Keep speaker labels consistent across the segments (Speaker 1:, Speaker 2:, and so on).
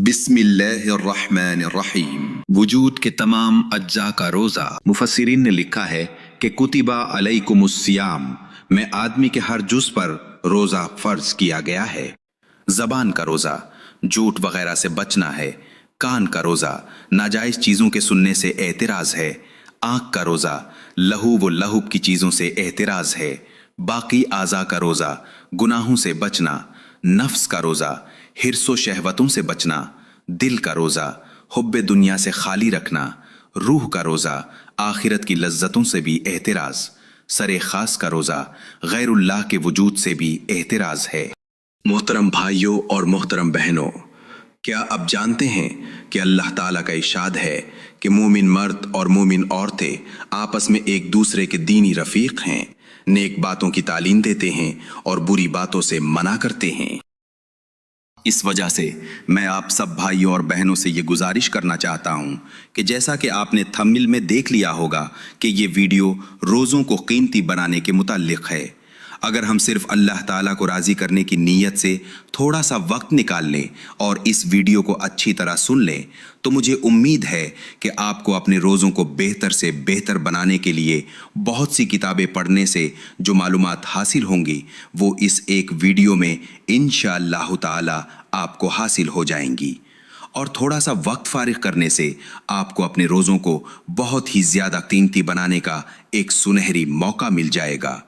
Speaker 1: बिस्मिल्लाहिर्रहमानिर्रहीम। वजूद के तमाम अज्जा का रोज़ा। मुफस्सिरीन ने लिखा है कि कुतिबा अलैकुमुस्सियाम में आदमी के हर जुज़ पर रोज़ा फ़र्ज किया गया है। ज़बान का रोज़ा झूठ वगैरह से बचना है। कान का रोज़ा नाजायज़ चीज़ों के सुनने से एतराज़ है। आँख का रोज़ा लहू व लहुब की चीज़ों से एतराज़ है। बाकी आज़ा का रोज़ा गुनाहों से बचना। नफ्स का रोज़ा हिर्सो शहवतों से बचना। दिल का रोज़ा हुब्बे दुनिया से खाली रखना। रूह का रोज़ा आखिरत की लज्जतों से भी एहतिराज। सरे खास का रोज़ा गैरुल्लाह के वजूद से भी एहतिराज है। मोहतरम भाइयों और मोहतरम बहनों, क्या आप जानते हैं कि अल्लाह ताला का इरशाद है कि मोमिन मर्द और मोमिन औरतें आपस में एक दूसरे के दीनी रफ़ीक हैं, नेक बातों की तालीम देते हैं और बुरी बातों से मना करते हैं। इस वजह से मैं आप सब भाइयों और बहनों से ये गुजारिश करना चाहता हूँ कि जैसा कि आपने थंबनेल में देख लिया होगा कि ये वीडियो रोज़ों को कीमती बनाने के मुताल्लिक़ है। अगर हम सिर्फ अल्लाह ताला को राज़ी करने की नीयत से थोड़ा सा वक्त निकाल लें और इस वीडियो को अच्छी तरह सुन लें तो मुझे उम्मीद है कि आपको अपने रोज़ों को बेहतर से बेहतर बनाने के लिए बहुत सी किताबें पढ़ने से जो मालूमात हासिल होंगी वो इस एक वीडियो में इंशाअल्लाह ताला आपको हासिल हो जाएंगी। और थोड़ा सा वक्त फारिग करने से आपको अपने रोज़ों को बहुत ही ज़्यादा कीमती बनाने का एक सुनहरी मौका मिल जाएगा।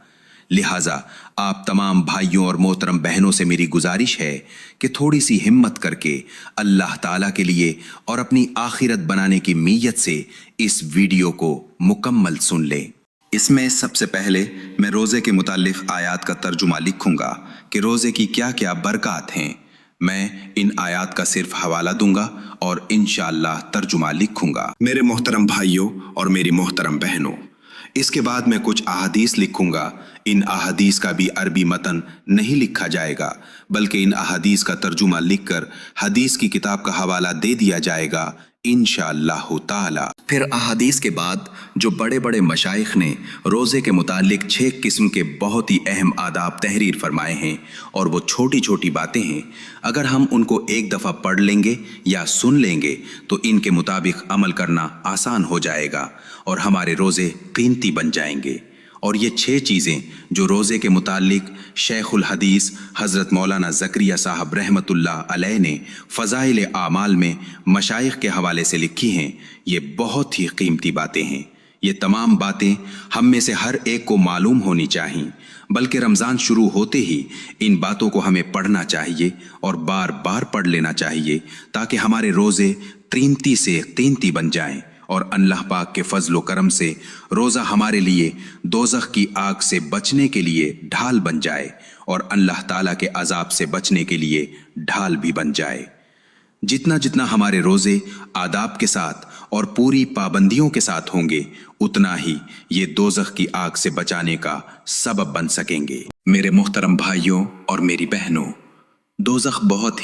Speaker 1: लिहाजा आप तमाम भाइयों और मोहतरम बहनों से मेरी गुजारिश है कि थोड़ी सी हिम्मत करके अल्लाह ताला के लिए और अपनी आखिरत बनाने की नीयत से इस वीडियो को मुकम्मल सुन लें। इसमें सबसे पहले मैं रोज़े के मुताल्लिक़ आयात का तर्जुमा लिखूंगा कि रोज़े की क्या क्या बरक़ात हैं। मैं इन आयात का सिर्फ हवाला दूंगा और इंशाअल्लाह तर्जुमा लिखूंगा। मेरे मोहतरम भाइयों और मेरी मोहतरम बहनों, इसके बाद मैं कुछ अहादीस लिखूंगा। इन अहादीस का भी अरबी मतन नहीं लिखा जाएगा बल्कि इन अहादीस का तर्जुमा लिखकर हदीस की किताब का हवाला दे दिया जाएगा इंशाअल्लाह ताला। फिर अहादीस के बाद जो बड़े बड़े मशाइख ने रोज़े के मुतालिक 6 किस्म के बहुत ही अहम आदाब तहरीर फरमाए हैं और वो छोटी छोटी बातें हैं। अगर हम उनको एक दफ़ा पढ़ लेंगे या सुन लेंगे तो इनके मुताबिक अमल करना आसान हो जाएगा और हमारे रोज़े कीमती बन जाएंगे। और ये 6 चीज़ें जो रोज़े के मुतालिक शेखुल हदीस हज़रत मौलाना ज़करिया साहब रहमतुल्लाह अलैह ने फ़ज़ाइल आमाल में मशाइख के हवाले से लिखी हैं, ये बहुत ही कीमती बातें हैं। ये तमाम बातें हम में से हर एक को मालूम होनी चाहिए, बल्कि रमज़ान शुरू होते ही इन बातों को हमें पढ़ना चाहिए और बार बार पढ़ लेना चाहिए ताकि हमारे रोज़े कीमती से कीमती बन जाएं और अल्लाह पाक के फजल व करम से रोज़ा हमारे लिए दोज़ख की आग से बचने के लिए ढाल बन जाए और अल्लाह ताला के अजाब से बचने के लिए ढाल भी बन जाए। जितना जितना हमारे रोज़े आदाब के साथ और पूरी पाबंदियों के साथ होंगे उतना ही ये दोज़ख की आग से बचाने का सबब बन सकेंगे। मेरे मोहतरम भाइयों और मेरी बहनों, दोज़ख बहुत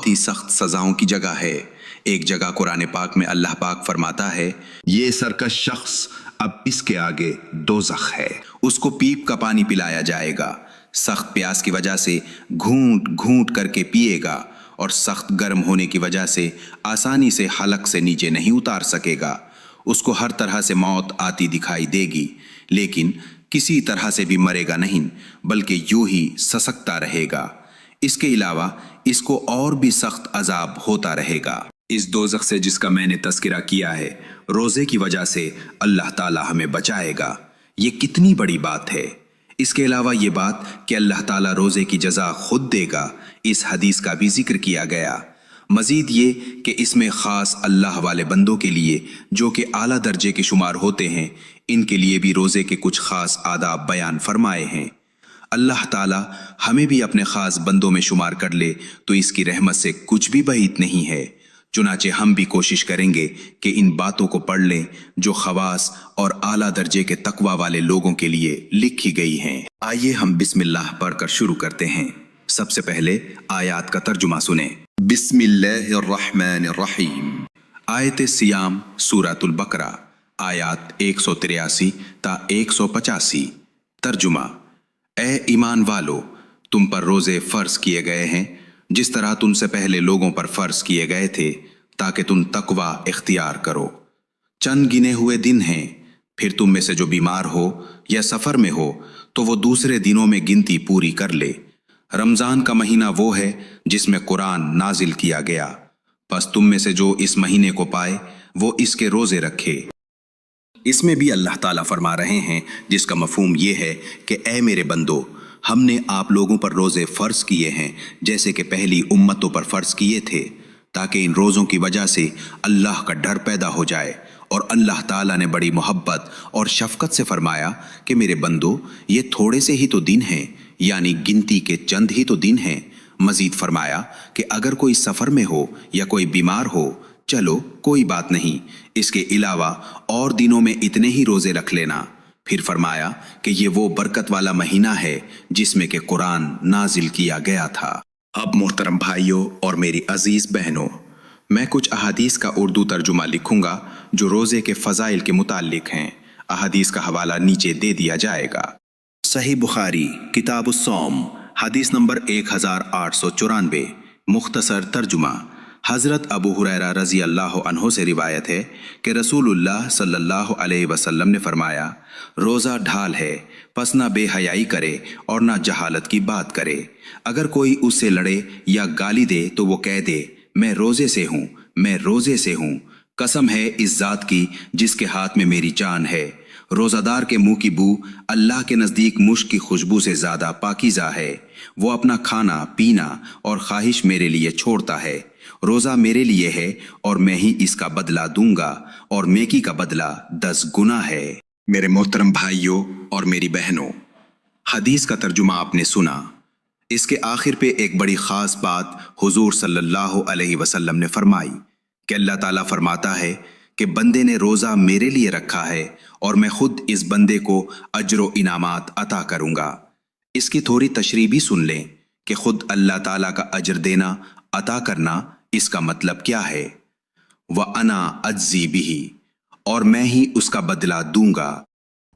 Speaker 1: ही सख्त सज़ाओं की जगह है। एक जगह कुरान पाक में अल्लाह पाक फरमाता है, ये सरकश शख्स अब इसके आगे दोज़ख है, उसको पीप का पानी पिलाया जाएगा, सख्त प्यास की वजह से घूंट घूंट करके पिएगा और सख्त गर्म होने की वजह से आसानी से हलक से नीचे नहीं उतार सकेगा। उसको हर तरह से मौत आती दिखाई देगी लेकिन किसी तरह से भी मरेगा नहीं बल्कि यूं ही ससकता रहेगा। इसके अलावा इसको और भी सख्त अजाब होता रहेगा। इस दोज़ख से जिसका मैंने तज़किरा किया है, रोज़े की वजह से अल्लाह ताला हमें बचाएगा। ये कितनी बड़ी बात है। इसके अलावा ये बात कि अल्लाह ताला रोज़े की जज़ा खुद देगा, इस हदीस का भी जिक्र किया गया। मज़ीद ये कि इसमें ख़ास अल्लाह वाले बंदों के लिए जो कि आला दर्जे के शुमार होते हैं, इनके लिए भी रोज़े के कुछ ख़ास आदाब बयान फरमाए हैं। अल्लाह ताला हमें भी अपने ख़ास बंदों में शुमार कर ले तो इसकी रहमत से कुछ भी बहीत नहीं है। चुनाचे हम भी कोशिश करेंगे कि इन बातों को पढ़ लें जो खवास और आला दर्जे के तकवा वाले लोगों के लिए लिखी गई हैं। आइए हम बिस्मिल्लाह पढ़कर शुरू करते हैं। सबसे पहले आयात का तर्जुमा सुने। बिस्मिल्लाहिर्रहमानिर्रहीम। आयत सियाम सूरतुल बकरा आयात 183 ता 185। तर्जुमा, ए ईमान वालो, तुम पर रोज़े फ़र्ज किए गए हैं जिस तरह तुमसे पहले लोगों पर फर्ज किए गए थे, ताकि तुम तकवा इख्तियार करो। चंद गिने हुए दिन हैं, फिर तुम में से जो बीमार हो या सफर में हो तो वो दूसरे दिनों में गिनती पूरी कर ले। रमजान का महीना वो है जिसमें कुरान नाजिल किया गया। बस तुम में से जो इस महीने को पाए वो इसके रोजे रखे। इसमें भी अल्लाह ताला फरमा रहे हैं, जिसका मफहूम ये है कि ए मेरे बंदो, हमने आप लोगों पर रोजे फर्ज किए हैं जैसे कि पहली उम्मतों पर फर्ज किए थे, ताकि इन रोज़ों की वजह से अल्लाह का डर पैदा हो जाए। और अल्लाह ताला ने बड़ी मोहब्बत और शफकत से फरमाया कि मेरे बंदो, ये थोड़े से ही तो दिन हैं, यानी गिनती के चंद ही तो दिन हैं। मजीद फरमाया कि अगर कोई सफ़र में हो या कोई बीमार हो, चलो कोई बात नहीं, इसके अलावा और दिनों में इतने ही रोज़े रख लेना। फिर फरमाया कि ये वो बरकत वाला महीना है जिसमें कि कुरान नाजिल किया गया था। अब मोहतरम भाइयों और मेरी अजीज बहनों, मैं कुछ अहादीस का उर्दू तर्जुमा लिखूंगा जो रोज़े के फ़ज़ाइल के मुताल्लिक हैं। अहादीस का हवाला नीचे दे दिया जाएगा। सही बुखारी किताब उस्सौम हदीस नंबर 1894। मुख्तसर तर्जुमा। हज़रत अबू हुरैरा रज़ी अल्लाह अन्हो से रिवायत है कि रसूलुल्लाह सल्लल्लाहु अलैहि वसल्लम ने फरमाया, रोज़ा ढाल है, पस ना बेहयाई करे और ना जहालत की बात करे। अगर कोई उससे लड़े या गाली दे तो वो कह दे, मैं रोज़े से हूँ, मैं रोज़े से हूँ। कसम है इस ज़ात की जिसके हाथ में मेरी जान है, रोज़ादार के मुंह की बू अल्लाह के नज़दीक मुश्क की खुशबू से ज़्यादा पाकीज़ा है। वो अपना खाना पीना और ख्वाहिश मेरे लिए छोड़ता है। रोज़ा मेरे लिए है और मैं ही इसका बदला दूंगा, और नेकी का बदला 10 गुना है। मेरे मोहतरम भाइयों और मेरी बहनों, हदीस का तर्जुमा आपने सुना। इसके आखिर पे एक बड़ी ख़ास बात हुजूर सल्लल्लाहु अलैहि वसल्लम ने फरमाई कि अल्लाह ताला फरमाता है कि बंदे ने रोज़ा मेरे लिए रखा है और मैं खुद इस बंदे को अज्र व इनामात अता करूँगा। इसकी थोड़ी तशरीह भी सुन लें कि खुद अल्लाह ताला का अज्र देना, अता करना, इसका मतलब क्या है। व अना अज्जी बिही, और मैं ही उसका बदला दूंगा।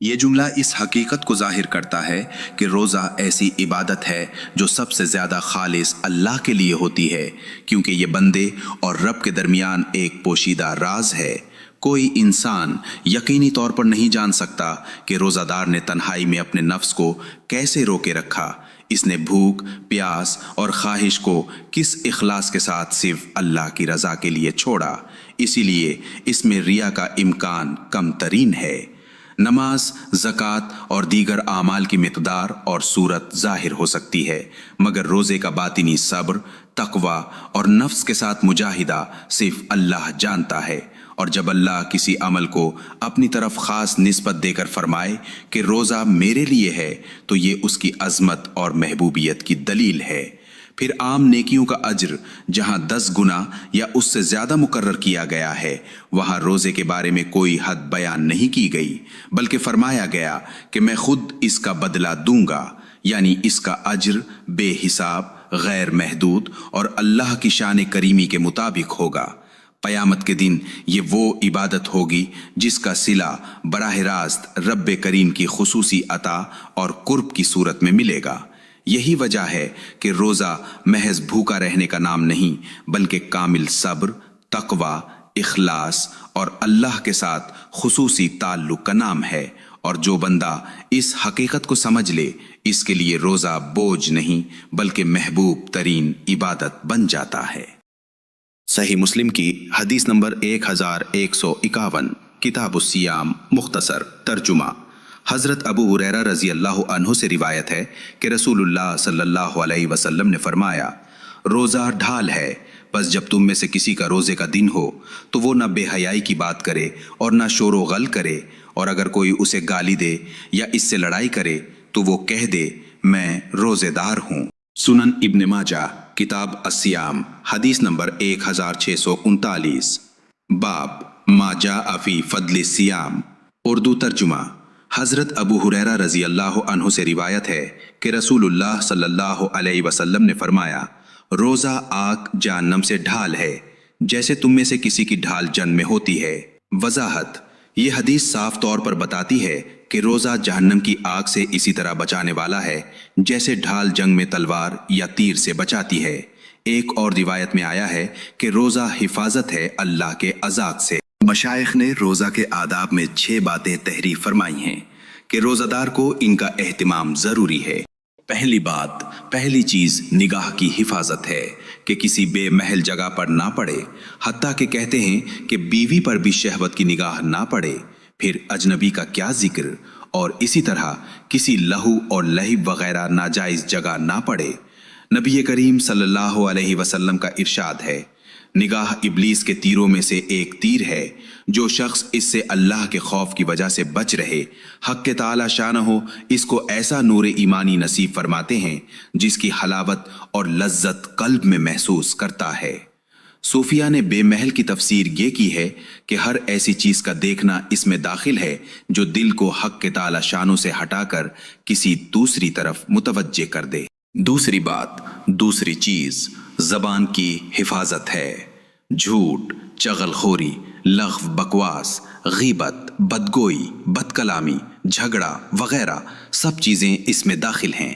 Speaker 1: ये जुमला इस हकीकत को जाहिर करता है कि रोज़ा ऐसी इबादत है जो सबसे ज़्यादा खालिस अल्लाह के लिए होती है, क्योंकि ये बंदे और रब के दरमियान एक पोशीदा राज है। कोई इंसान यकीनी तौर पर नहीं जान सकता कि रोज़ादार ने तन्हाई में अपने नफ्स को कैसे रोके रखा। इसने भूख, प्यास और ख्वाहिश को किस इखलास के साथ सिर्फ अल्लाह की रज़ा के लिए छोड़ा। इसीलिए इसमें रिया का इम्कान कम तरीन है। नमाज, ज़कात और दीगर आमाल की मिक़दार और सूरत ज़ाहिर हो सकती है, मगर रोज़े का बातिनी सब्र, तक़वा और नफ्स के साथ मुजाहिदा सिर्फ अल्लाह जानता है। और जब अल्लाह किसी अमल को अपनी तरफ ख़ास निस्बत देकर फरमाए कि रोज़ा मेरे लिए है, तो ये उसकी अज़मत और महबूबियत की दलील है। फिर आम नेकियों का अज्र जहाँ 10 गुना या उससे ज़्यादा मुकर्रर किया गया है, वहाँ रोज़े के बारे में कोई हद बयान नहीं की गई, बल्कि फरमाया गया कि मैं खुद इसका बदला दूंगा, यानी इसका अज्र बेहिसाब, गैर महदूद और अल्लाह की शान करीमी के मुताबिक होगा। क़यामत के दिन ये वो इबादत होगी जिसका सिला बराह रास्त रब्बे करीम की खुसूसी अता और कुर्ब की सूरत में मिलेगा। यही वजह है कि रोज़ा महज भूखा रहने का नाम नहीं, बल्कि कामिल सब्र, तक़वा, इखलास और अल्लाह के साथ खुसूसी ताल्लुक़ का नाम है। और जो बंदा इस हकीकत को समझ ले, इसके लिए रोज़ा बोझ नहीं बल्कि महबूब तरीन इबादत बन जाता है। सही मुस्लिम की हदीस नंबर 1151, किताबुस्सियाम मुख्तसर तर्जुमा। हज़रत अबू हुरैरा रज़ी अल्लाह अन्हु से रिवायत है कि रसूलुल्लाह सल्लल्लाहु अलैहि वसल्लम ने फरमाया, रोज़ा ढाल है, बस जब तुम में से किसी का रोज़े का दिन हो तो वो न बेहयाई की बात करे और न शोरो गल करे, और अगर कोई उसे गाली दे या इससे लड़ाई करे तो वो कह दे, मैं रोज़ेदार हूँ। सुनन इब्न माजा किताब अस्सियाम हदीस नंबर 1639। बाब माजा अफी फद्ल सियाम। उर्दू तर्जुमा। हज़रत अबू हुरैरा रज़ी अल्लाह अन्हु से रिवायत है कि रसूलुल्लाह सल्लल्लाहु अलैहि वसल्लम ने फरमाया, रोज़ा आग जहन्नम से ढाल है, जैसे तुम में से किसी की ढाल जन में होती है। वजाहत। ये हदीस साफ तौर पर बताती है कि रोज़ा जहन्नम की आग से इसी तरह बचाने वाला है जैसे ढाल जंग में तलवार या तीर से बचाती है। ایک اور روایت میں آیا ہے کہ روزہ حفاظت ہے اللہ کے عذاب سے۔ مشائخ نے روزہ کے آداب میں 6 باتیں تحریر فرمائی ہیں کہ روزہ دار کو ان کا اہتمام ضروری ہے۔ پہلی چیز نگاہ کی حفاظت ہے کہ کسی بے محل جگہ پر نہ پڑے، حتیٰ کہ کہتے ہیں کہ بیوی پر بھی شہوت کی نگاہ نہ پڑے، پھر اجنبی کا کیا ذکر، اور اسی طرح کسی لہو اور لہب وغیرہ ناجائز جگہ نہ پڑے۔ نبی کریم صلی اللہ علیہ وسلم کا ارشاد ہے، نگاہ ابلیس کے تیروں میں سے ایک تیر ہے، جو شخص اس سے اللہ کے خوف کی وجہ سے بچ رہے، حق تعالی شانہ اس کو ایسا نور ایمانی نصیب فرماتے ہیں جس کی حلاوت اور لذت قلب میں محسوس کرتا ہے۔ صوفیہ نے بے محل کی تفسیر یہ کی ہے کہ ہر ایسی چیز کا دیکھنا اس میں داخل ہے جو دل کو حق تعالی شانہ سے ہٹا کر کسی دوسری طرف متوجہ کر دے۔ دوسری چیز زبان کی حفاظت ہے۔ جھوٹ، چغل خوری، لغو، بکواس، غیبت، بدگوئی، بد کلامی، جھگڑا وغیرہ سب چیزیں اس میں داخل ہیں۔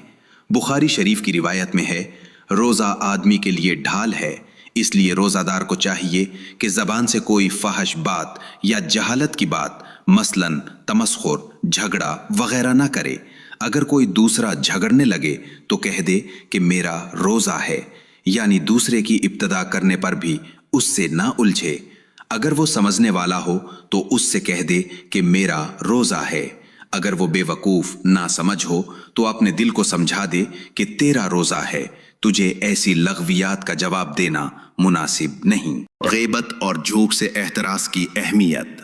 Speaker 1: بخاری شریف کی روایت میں ہے، روزہ آدمی کے لیے ڈھال ہے، اس لیے روزہ دار کو چاہیے کہ زبان سے کوئی فحش بات یا جہالت کی بات مثلاً تمسخر، جھگڑا وغیرہ نہ کرے۔ اگر کوئی دوسرا جھگڑنے لگے تو کہہ دے کہ میرا روزہ ہے، یعنی دوسرے کی ابتدا کرنے پر بھی اس سے نہ الجھے۔ اگر وہ سمجھنے والا ہو تو اس سے کہہ دے کہ میرا روزہ ہے۔ اگر وہ بے وقوف نہ سمجھ ہو تو اپنے دل کو سمجھا دے کہ تیرا روزہ ہے، تجھے ایسی لغویات کا جواب دینا مناسب نہیں۔ غیبت اور جھوٹ سے احتراز کی اہمیت۔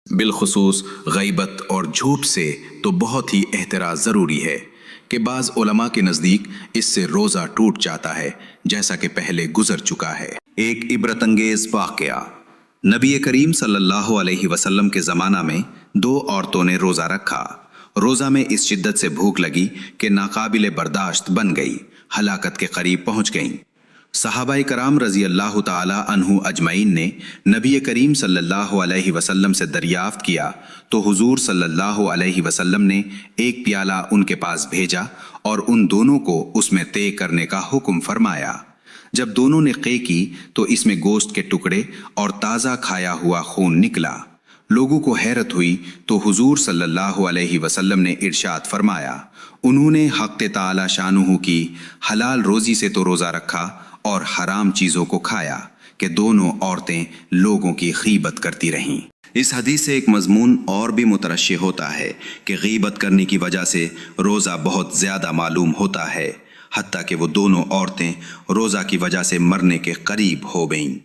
Speaker 1: بالخصوص غیبت اور جھوٹ سے تو بہت ہی احتراز ضروری ہے کہ بعض علماء کے نزدیک اس سے روزہ ٹوٹ جاتا ہے، جیسا کہ پہلے گزر چکا ہے۔ ایک عبرت انگیز واقعہ، نبی کریم صلی اللہ علیہ وسلم کے زمانہ میں 2 عورتوں نے روزہ رکھا۔ روزہ میں اس شدت سے بھوک لگی کہ ناقابل برداشت بن گئی، ہلاکت کے قریب پہنچ گئیں۔ صحابہ کرام رضی اللہ تعالی عنہ اجمعین نے نبی کریم صلی اللہ علیہ وسلم سے دریافت کیا تو حضور صلی اللہ علیہ وسلم نے ایک پیالہ ان کے پاس بھیجا اور ان دونوں کو اس میں طے کرنے کا حکم فرمایا۔ جب دونوں نے قے کی تو اس میں گوشت کے ٹکڑے اور تازہ کھایا ہوا خون نکلا۔ لوگوں کو حیرت ہوئی تو حضور صلی اللہ علیہ وسلم نے ارشاد فرمایا، انہوں نے حق تعالی شانہ کی حلال روزی سے تو روزہ رکھا اور حرام چیزوں کو کھایا کہ دونوں عورتیں لوگوں کی غیبت کرتی رہیں۔ اس حدیث سے ایک مضمون اور بھی مترشح ہوتا ہے کہ غیبت کرنے کی وجہ سے روزہ بہت زیادہ معلوم ہوتا ہے، حتیٰ کہ وہ دونوں عورتیں روزہ کی وجہ سے مرنے کے قریب ہو گئیں۔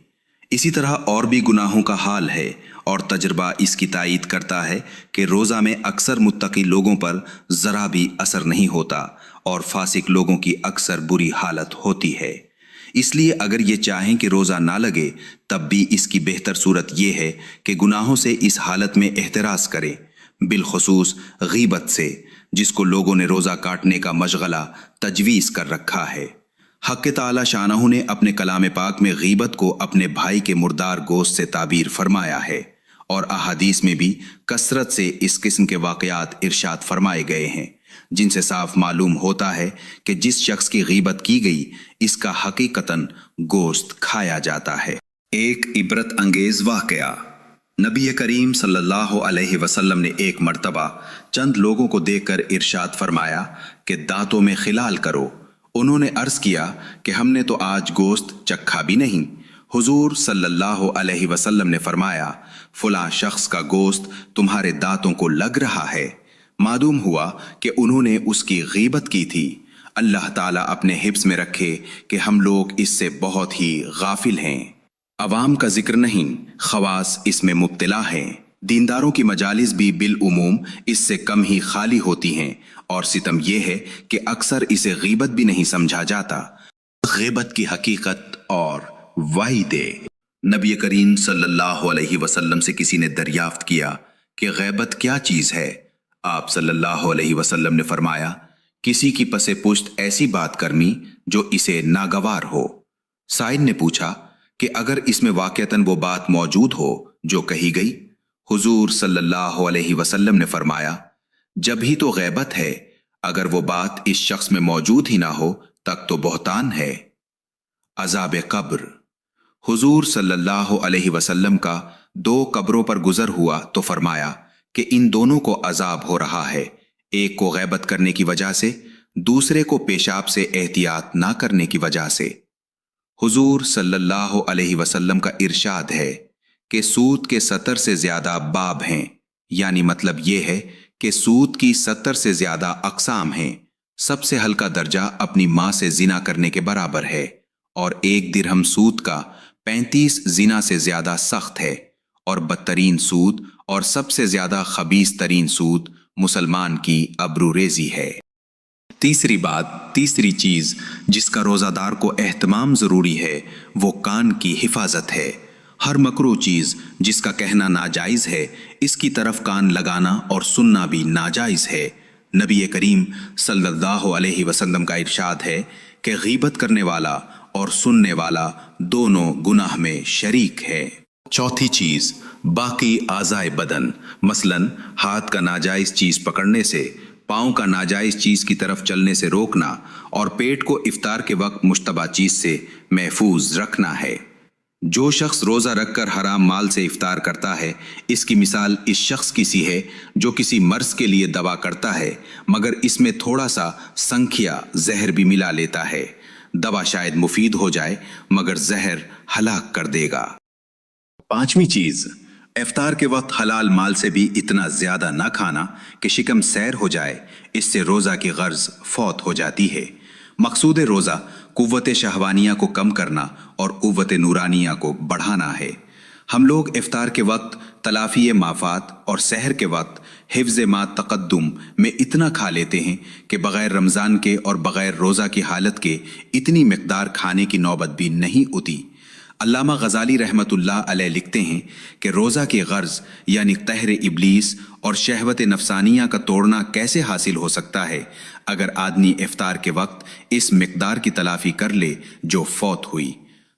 Speaker 1: اسی طرح اور بھی گناہوں کا حال ہے، اور تجربہ اس کی تائید کرتا ہے کہ روزہ میں اکثر متقی لوگوں پر ذرا بھی اثر نہیں ہوتا اور فاسق لوگوں کی اکثر بری حالت ہوتی ہے۔ اس لیے اگر یہ چاہیں کہ روزہ نہ لگے تب بھی اس کی بہتر صورت یہ ہے کہ گناہوں سے اس حالت میں احتراز کرے، بالخصوص غیبت سے، جس کو لوگوں نے روزہ کاٹنے کا مشغلہ تجویز کر رکھا ہے۔ حق تعالی شانہ نے اپنے کلام پاک میں غیبت کو اپنے بھائی کے مردار گوشت سے تعبیر فرمایا ہے، اور احادیث میں بھی کثرت سے اس قسم کے واقعات ارشاد فرمائے گئے ہیں، جن سے صاف معلوم ہوتا ہے کہ جس شخص کی غیبت کی گئی اس کا حقیقتاً گوشت کھایا جاتا ہے۔ ایک عبرت انگیز واقعہ، نبی کریم صلی اللہ علیہ وسلم نے ایک مرتبہ چند لوگوں کو دیکھ کر ارشاد فرمایا کہ دانتوں میں خلال کرو۔ انہوں نے عرض کیا کہ ہم نے تو آج گوشت چکھا بھی نہیں۔ حضور صلی اللہ علیہ وسلم نے فرمایا، فلاں شخص کا گوشت تمہارے دانتوں کو لگ رہا ہے۔ معلوم ہوا کہ انہوں نے اس کی غیبت کی تھی۔ اللہ تعالیٰ اپنے حفظ میں رکھے کہ ہم لوگ اس سے بہت ہی غافل ہیں۔ عوام کا ذکر نہیں، خواص اس میں مبتلا ہیں۔ دینداروں کی مجالس بھی بالعموم اس سے کم ہی خالی ہوتی ہیں، اور ستم یہ ہے کہ اکثر اسے غیبت بھی نہیں سمجھا جاتا۔ غیبت کی حقیقت اور وعیدے۔ نبی کریم صلی اللہ علیہ وسلم سے کسی نے دریافت کیا کہ غیبت کیا چیز ہے؟ آپ صلی اللہ علیہ وسلم نے فرمایا، کسی کی پس پشت ایسی بات کرنی جو اسے ناگوار ہو۔ سائل نے پوچھا کہ اگر اس میں واقعتاً وہ بات موجود ہو جو کہی گئی؟ حضور صلی اللہ علیہ وسلم نے فرمایا، جب ہی تو غیبت ہے، اگر وہ بات اس شخص میں موجود ہی نہ ہو تک تو بہتان ہے۔ अजाब कब्र। हुजूर सल्लल्लाहु अलैहि वसल्लम का 2 कब्रों पर गुजर हुआ तो फरमाया कि इन दोनों को अजाब हो रहा है, एक को गैबत करने की वजह से, दूसरे को पेशाब से एहतियात ना करने की वजह से। हुजूर सल्लल्लाहु अलैहि वसल्लम का इरशाद है कि सूद के 70 से ज्यादा बाब हैं, यानी मतलब ये है कि सूद की 70 से ज्यादा अकसाम हैं। सबसे हल्का दर्जा अपनी मां से जिना करने के बराबर है और 1 दिरहम सूद का 35 जिना से ज्यादा सख्त है। और बदतरीन सूद और सबसे ज्यादा खबीस तरीन सूद मुसलमान की अब्रूरेजी है। तीसरी चीज जिसका रोजादार को एहतमाम जरूरी है वो कान की हिफाजत है। हर मकरूह चीज जिसका कहना नाजायज है, इसकी तरफ कान लगाना और सुनना भी नाजायज है। नबी करीम सल्लल्लाहु अलैहि वसल्लम का इरशाद है कि गीबत करने वाला और सुनने वाला दोनों गुनाह में शरीक है। चौथी चीज बाकी आज़ाए बदन, मसलन हाथ का नाजायज चीज पकड़ने से, पांव का नाजायज चीज की तरफ चलने से रोकना और पेट को इफ्तार के वक्त मुश्तबा चीज से महफूज रखना है। जो शख्स रोजा रखकर हराम माल से इफ्तार करता है, इसकी मिसाल इस शख्स की सी है जो किसी मर्ज के लिए दवा करता है मगर इसमें थोड़ा सा संख्या जहर भी मिला लेता है। दवा शायद मुफीद हो जाए मगर जहर हलाक कर देगा। पांचवी चीज, इफ्तार के वक्त हलाल माल से भी इतना ज्यादा ना खाना कि शिकम सैर हो जाए, इससे रोजा की गर्ज फौत हो जाती है। मकसूद रोजा कुव्वत शहवानिया को कम करना और कुव्वत नूरानिया को बढ़ाना है। हम लोग इफ्तार के वक्त तलाफी माफात और सहर के वक्त हिफ्ज मा तकद्दुम में इतना खा लेते हैं कि बगैर रमज़ान के और बगैर रोज़ा की हालत के इतनी मिकदार खाने की नौबत भी नहीं होती। अल्लामा गजाली रहमतुल्लाह अलैह लिखते हैं कि रोज़ा की गर्ज यानी तहर इब्लीस और शहवत नफसानिया का तोड़ना कैसे हासिल हो सकता है अगर आदमी इफ्तार के वक्त इस मिकदार की तलाफी कर ले जो फौत हुई।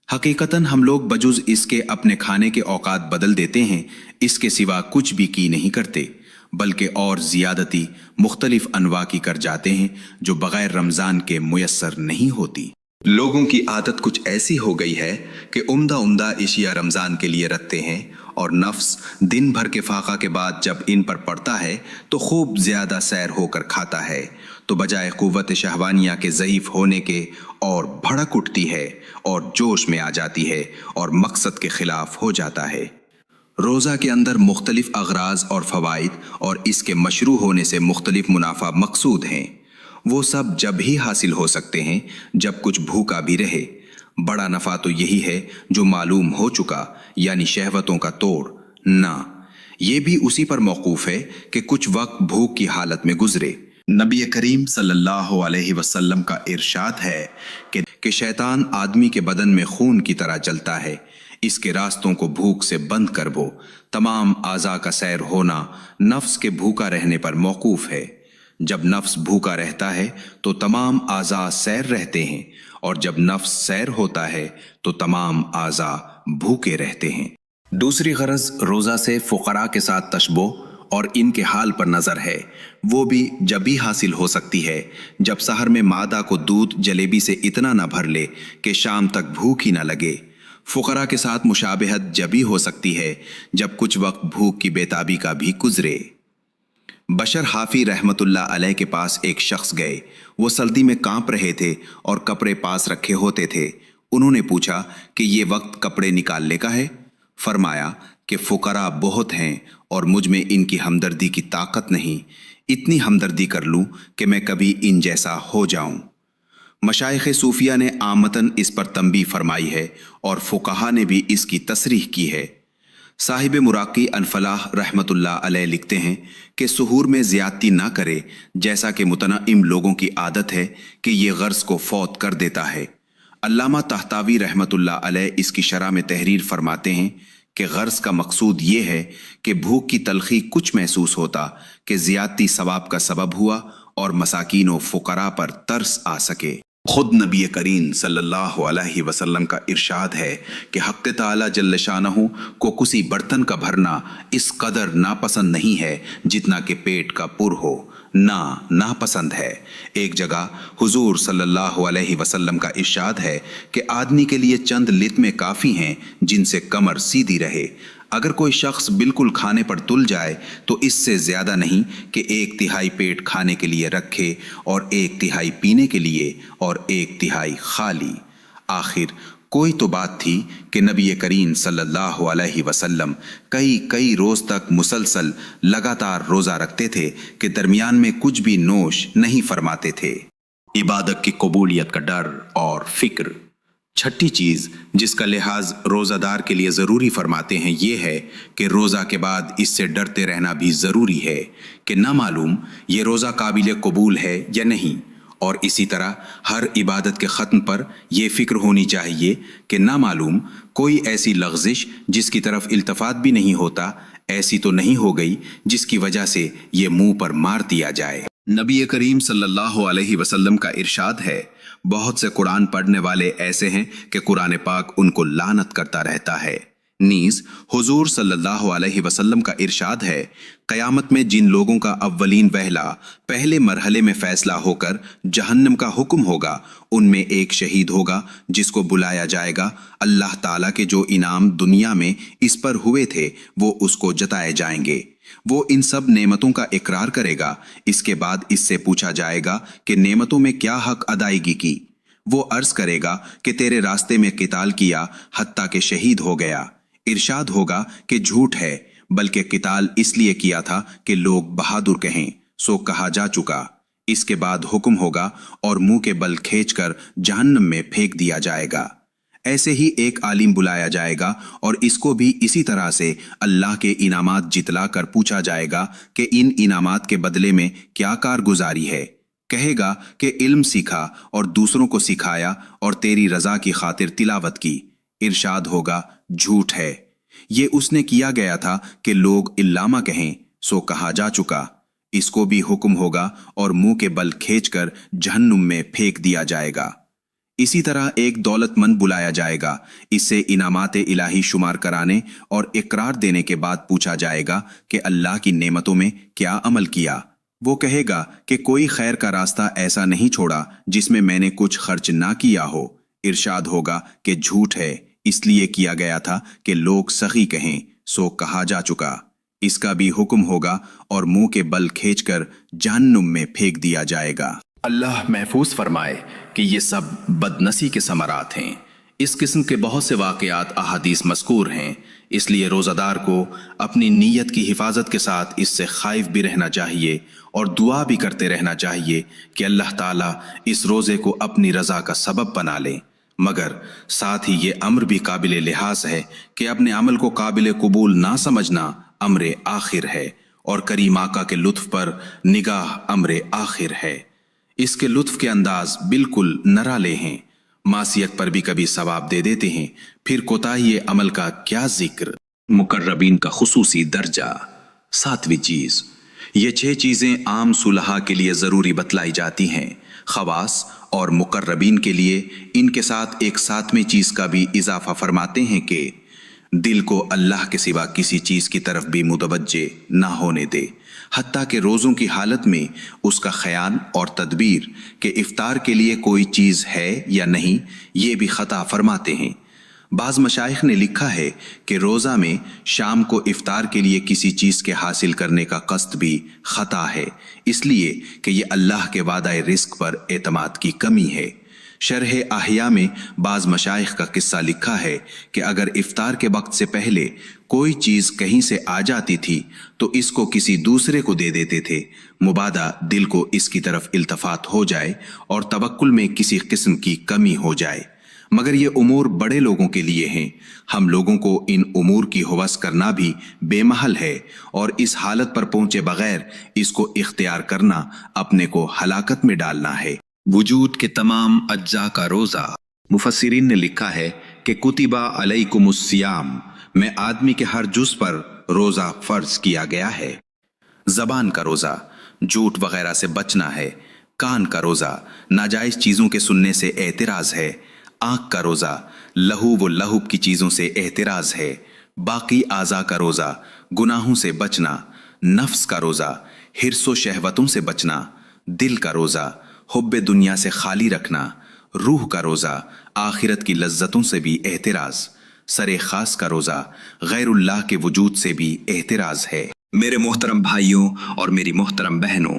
Speaker 1: हकीकतन हम लोग बजुज इसके अपने खाने के औकात बदल देते हैं, इसके सिवा कुछ भी की नहीं करते, बल्कि और ज़ियादती मुख्तलिफ अनवा की कर जाते हैं जो बगैर रमज़ान के मुयस्सर नहीं होती। लोगों की आदत कुछ ऐसी हो गई है कि उम्दा उम्दा इशिया रमज़ान के लिए रखते हैं और नफ्स दिन भर के फाका के बाद जब इन पर पड़ता है तो खूब ज़्यादा सैर होकर खाता है, तो बजाय कुव्वत शहवानिया के ज़ईफ़ होने के और भड़क उठती है और जोश में आ जाती है और मकसद के खिलाफ हो जाता है। रोज़ा के अंदर मुख्तलिफ अगराज और फ़वाइद और इसके मशरू होने से मुख्तलिफ मुनाफा मकसूद हैं। वो सब जब ही हासिल हो सकते हैं जब कुछ भूखा भी रहे। बड़ा नफ़ा तो यही है जो मालूम हो चुका, यानी शहवतों का तोड़ ना। ये भी उसी पर मौकूफ़ है कि कुछ वक्त भूख की हालत में गुजरे। नबी करीम सल्लल्लाहु अलैहि वसल्लम का इरशाद है कि शैतान आदमी के बदन में खून की तरह जलता है, इसके रास्तों को भूख से बंद कर वो। तमाम आज़ा का सैर होना नफ्स के भूखा रहने पर मौकूफ़ है। जब नफ्स भूखा रहता है तो तमाम आज़ा सैर रहते हैं और जब नफ्स सैर होता है तो तमाम आज़ा भूखे रहते हैं। दूसरी गरज रोज़ा से फ़ुक़रा के साथ तशब्बो और इनके हाल पर नज़र है। वो भी जब भी हासिल हो सकती है जब सहर में मादा को दूध जलेबी से इतना न भर ले कि शाम तक भूख ही न लगे। फ़ुक़रा के साथ मुशाबहत जब भी हो सकती है जब कुछ वक्त भूख की बेताबी का भी गुजरे। बशर हाफी रहमतुल्लाह अलैह के पास एक शख्स गए। वो सर्दी में कांप रहे थे और कपड़े पास रखे होते थे। उन्होंने पूछा कि ये वक्त कपड़े निकालने का है? फरमाया कि फ़ुक़रा बहुत हैं और मुझ में इनकी हमदर्दी की ताकत नहीं, इतनी हमदर्दी कर लूँ कि मैं कभी इन जैसा हो जाऊँ। मशाइख़ सूफिया ने आमतन इस पर तंबीह फरमाई है और फ़ुक़हा ने भी इसकी तसरीह की है। साहिब मुराकी अनफलाह रहमतुल्लाह अलैह लिखते हैं कि सुहूर में ज़्यादती ना करे, जैसा कि मुतनइम लोगों की आदत है कि ये गर्ज को फौत कर देता है। अल्लामा तहतावी रहमतुल्लाह अलैह इसकी शरह में तहरीर फरमाते हैं कि गर्ज का मकसूद ये है कि भूख की तलखी कुछ महसूस होता कि ज़्यादती सवाब का सबब हुआ और मसाकीन व फ़ुक़रा पर तरस आ सके। खुद नबी करीम सल्लल्लाहु अलैहि वसल्लम का इरशाद है कि हक़ ताला जल्ल शानहू को किसी बर्तन का भरना इस कदर नापसंद नहीं है जितना कि पेट का पुर हो। नापसंद है। एक जगह हुजूर सल्लल्लाहु अलैहि वसल्लम का इरशाद है कि आदमी के लिए चंद लित्मे काफ़ी हैं जिनसे कमर सीधी रहे। अगर कोई शख्स बिल्कुल खाने पर तुल जाए तो इससे ज़्यादा नहीं कि 1/3 पेट खाने के लिए रखे और 1/3 पीने के लिए और 1/3 खाली। आखिर कोई तो बात थी कि नबी करीम सल्लल्लाहु अलैहि वसल्लम कई रोज तक मुसलसल लगातार रोजा रखते थे कि दरमियान में कुछ भी नोश नहीं फरमाते थे। इबादत की कबूलियत का डर और फिक्र। छठी चीज जिसका लिहाज रोजादार के लिए जरूरी फरमाते हैं ये है कि रोजा के बाद इससे डरते रहना भी जरूरी है कि ना मालूम ये रोजा काबिल कबूल है या नहीं। और इसी तरह हर इबादत के ख़त्म पर यह फ़िक्र होनी चाहिए कि ना मालूम कोई ऐसी लग़ज़िश जिसकी तरफ इल्तफ़ात भी नहीं होता ऐसी तो नहीं हो गई जिसकी वजह से ये मुंह पर मार दिया जाए। नबी करीम सल्लल्लाहु अलैहि वसल्लम का इरशाद है, बहुत से कुरान पढ़ने वाले ऐसे हैं कि कुरान पाक उनको लानत करता रहता है। नीज हुजूर सल्लल्लाहु अलैहि वसल्लम का इरशाद है, क़यामत में जिन लोगों का अव्वलीन वहला पहले मरहले में फैसला होकर जहन्नम का हुक्म होगा उनमें एक शहीद होगा जिसको बुलाया जाएगा। अल्लाह ताला के जो इनाम दुनिया में इस पर हुए थे वो उसको जताए जाएंगे। वो इन सब नेमतों का इकरार करेगा। इसके बाद इससे पूछा जाएगा कि नेमतों में क्या हक अदायगी की। वो अर्ज करेगा कि तेरे रास्ते में किताल किया हत्ता के शहीद हो गया। इरशाद होगा कि झूठ है, बल्कि किताल इसलिए किया था कि लोग बहादुर कहें, सो कहा जा चुका। इसके बाद हुक्म होगा और मुंह के बल खींचकर जहन्नम में फेंक दिया जाएगा। ऐसे ही एक आलिम बुलाया जाएगा और इसको भी इसी तरह से अल्लाह के इनामात जितला कर पूछा जाएगा कि इन इनामात के बदले में क्या कारगुजारी है। कहेगा कि इल्म सीखा और दूसरों को सिखाया और तेरी रजा की खातिर तिलावत की। इरशाद होगा झूठ है, ये उसने किया गया था कि लोग इल्लामा कहें, सो कहा जा चुका। इसको भी हुक्म होगा और मुंह के बल खींचकर जहन्नुम में फेंक दिया जाएगा। इसी तरह एक दौलतमंद बुलाया जाएगा। इससे इनामात इलाही शुमार कराने और इकरार देने के बाद पूछा जाएगा कि अल्लाह की नेमतों में क्या अमल किया। वो कहेगा कि कोई खैर का रास्ता ऐसा नहीं छोड़ा जिसमें मैंने कुछ खर्च ना किया हो। इरशाद होगा कि झूठ है, इसलिए किया गया था कि लोग सही कहें, सो कहा जा चुका। इसका भी हुक्म होगा और मुंह के बल खींचकर जहन्नुम में फेंक दिया जाएगा। अल्लाह महफूज फरमाए कि ये सब बदनसी के समरात हैं। इस किस्म के बहुत से वाक़यात अहादीस मज़कूर हैं, इसलिए रोज़ादार को अपनी नीयत की हिफाजत के साथ इससे खाइफ भी रहना चाहिए और दुआ भी करते रहना चाहिए कि अल्लाह ताला इस रोज़े को अपनी रज़ा का सबब बना ले। मगर साथ ही ये अम्र भी काबिल लिहाज है कि अपने अमल को काबिल कबूल ना समझना अम्र आखिर है और करीम आका के लुत्फ पर निगाह अम्र आखिर है। इसके लुत्फ के अंदाज बिल्कुल नराले हैं। मासियत पर भी कभी सवाब दे देते हैं, फिर कोताही अमल का क्या जिक्र। मुकर्रबीन का खुसूसी दर्जा। सातवीं चीज, ये 6 चीजें आम सुलहा के लिए जरूरी बतलाई जाती हैं। खवास और मुकर्रबीन के लिए इनके साथ एक 7वीं चीज का भी इजाफा फरमाते हैं कि दिल को अल्लाह के सिवा किसी चीज की तरफ भी मुतवज्जे ना होने दे, हत्ता के रोज़ों की हालत में उसका ख्याल और तदबीर कि इफ्तार के लिए कोई चीज़ है या नहीं, ये भी ख़ता फरमाते हैं। बाज़ मशाइख ने लिखा है कि रोज़ा में शाम को इफ्तार के लिए किसी चीज़ के हासिल करने का कस्द भी ख़ता है, इसलिए कि ये अल्लाह के वादा रिस्क पर एतमाद की कमी है। शरह आहिया में बाज़ मशाइख का किस्सा लिखा है कि अगर इफ्तार के वक्त से पहले कोई चीज़ कहीं से आ जाती थी तो इसको किसी दूसरे को दे देते थे, मुबादा दिल को इसकी तरफ इल्तफात हो जाए और तवक्कुल में किसी किस्म की कमी हो जाए। मगर ये उमूर बड़े लोगों के लिए हैं। हम लोगों को इन उमूर की हवस करना भी बेमहल है और इस हालत पर पहुंचे बगैर इसको इख्तियार करना अपने को हलाकत में डालना है। वजूद के तमाम अज्जा का रोज़ा। मुफस्सिरीन ने लिखा है कि कुतिबा अलैकुमुस्सियाम में आदमी के हर जुज़ पर रोज़ा फ़र्ज किया गया है। ज़बान का रोज़ा, झूठ वगैरह से बचना है। कान का रोज़ा, नाजायज़ चीज़ों के सुनने से एतराज़ है। आँख का रोज़ा, लहू व लहुब की चीज़ों से एतराज़ है। बाकी आज़ा का रोज़ा, गुनाहों से बचना। नफ्स का रोज़ा, हिर्सो शहवतों से बचना, दिल का रोज़ा हुब्बे दुनिया से खाली रखना, रूह का रोज़ा आखिरत की लज्जतों से भी एहतिराज, सरे खास का रोज़ा गैरुल्लाह के वजूद से भी एहतिराज है। मेरे मोहतरम भाइयों और मेरी मोहतरम बहनों,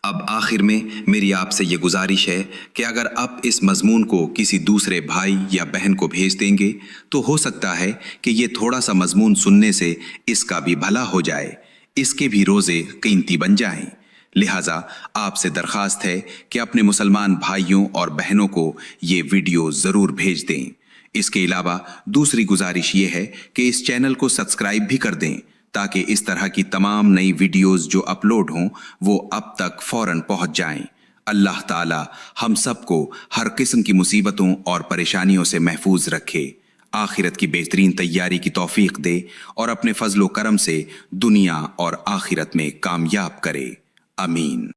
Speaker 1: अब आखिर में मेरी आपसे ये गुजारिश है कि अगर आप इस मजमून को किसी दूसरे भाई या बहन को भेज देंगे तो हो सकता है कि ये थोड़ा सा मजमून सुनने से इसका भी भला हो जाए, इसके भी रोज़े कीमती बन जाएं। लिहाजा आपसे दरखास्त है कि अपने मुसलमान भाइयों और बहनों को ये वीडियो ज़रूर भेज दें। इसके अलावा दूसरी गुजारिश ये है कि इस चैनल को सब्सक्राइब भी कर दें ताकि इस तरह की तमाम नई वीडियोस जो अपलोड हों वो अब तक फौरन पहुंच जाएं। अल्लाह ताला हम सबको हर किस्म की मुसीबतों और परेशानियों से महफूज रखे, आखिरत की बेहतरीन तैयारी की तौफीक दे और अपने फजलो करम से दुनिया और आखिरत में कामयाब करे। आमीन।